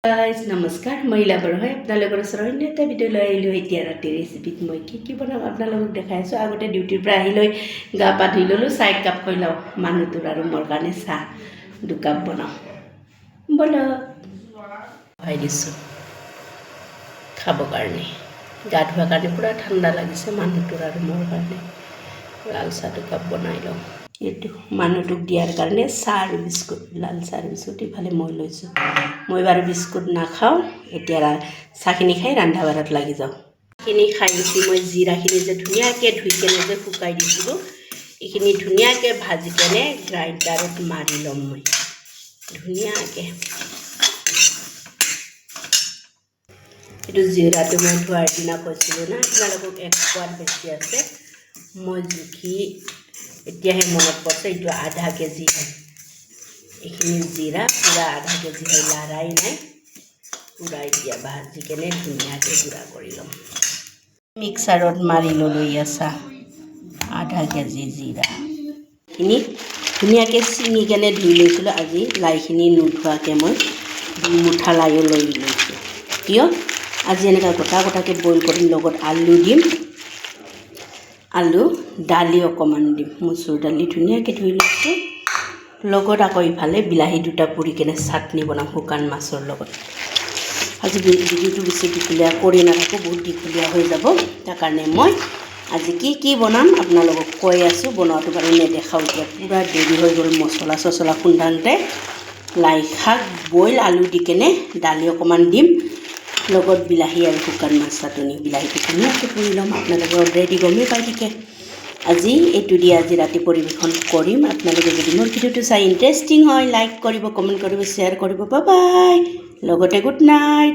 guys নমস্কাৰ মই ইলাবৰ হয় আপোনালোকৰ ওচৰত অন্য এটা ভিডিঅ' লৈ আহিলোঁ এতিয়া ৰাতিৰ ৰেচিপিত মই কি বনাম আপোনালোকক দেখাই আছোঁ আগতে ডিউটিৰ পৰা আহি লৈ গা পা ধুই ল'লোঁ চাহ একাপ খাই লওঁ মানুহটোৰ আৰু মোৰ কাৰণে চাহ 2 কাপ বনাওঁ ব'লক খুৱাই দিছোঁ খাবৰ কাৰণে গা ধোৱাৰ কাৰণে পূৰা ঠাণ্ডা লাগিছে মানুহটোৰ আৰু মোৰ কাৰণে লাল চাহ 2 কাপ বনাই লওঁ এইটো মানুহটোক দিয়াৰ কাৰণে চাহ আৰু বিস্কুট লাল চাহ আৰু বিস্কুট ইফালে মই লৈছোঁ মই বাৰু বিস্কুট নাখাওঁ এতিয়া চাহখিনি খাই ৰন্ধা বঢ়াত লাগি যাওঁ এইখিনি খাই উঠি মই জিৰাখিনি যে ধুনীয়াকৈ ধুই কেনে যে শুকাই দিছিলোঁ এইখিনি ধুনীয়াকৈ ভাজি কেনে গ্ৰাইণ্ডাৰত মাৰি ল'ম মই ধুনীয়াকৈ এইটো জিৰাটো মই ধোৱাৰ দিনা কৈছিলোঁ না আপোনালোকক 1 কোৱাত বেছি আছে মই জুখি এতিয়াহে মনত পৰিছে এইটো আধা কেজি হয় এইখিনি জিৰা পূৰা আধা কেজি হয় লাৰাই নাই পূৰা এতিয়া ভাজি কেনে ধুনীয়াকৈ গুড়া কৰি ল'ম মিক্সাৰত মাৰি ল'লোঁ চাহ আধা কেজি জিৰা এইখিনি ধুনীয়াকৈ ছিঙি কেনে ধুই লৈছিলোঁ আজি লাইখিনি নোধোৱাকৈ মই 2 মুঠা লাইও লৈ লৈছোঁ কিয় আজি এনেকৈ গোটাকৈ বইল কৰিম লগত আলু দিম আলু দালি অকণমান দিম মচুৰ দালি ধুনীয়াকৈ ধুই লৈছোঁ লগত আকৌ ইফালে বিলাহী 2টা পুৰি কেনে চাটনি বনাম শুকান মাছৰ লগত আজি ভিডিঅ'টো বেছি দীঘলীয়া কৰি নাথাকোঁ বহুত দীঘলীয়া হৈ যাব তাৰ কাৰণে মই আজি কি বনাম আপোনালোকক কৈ আছোঁ বনোৱাটো বাৰু নেদেখাওঁ এতিয়া পূৰা দেৰি হৈ গ'ল মছলা চছলা খুন্দাওঁতে লাই শাক বইল আলু দি কেনে দালি অকণমান দিম লগত বিলাহী আৰু শুকান মাছ চাটনি বিলাহীটো ধুনীয়াকৈ পুৰি ল'ম আপোনালোকে অলৰেডি গমেই পাই থাকে আজি এইটো দি আজি ৰাতি পৰিৱেশন কৰিম আপোনালোকে যদি মোৰ ভিডিঅ'টো চাই ইণ্টাৰেষ্টিং হয় লাইক কৰিব কমেণ্ট কৰিব শ্বেয়াৰ কৰিব বাই বাই লগতে গুড নাইট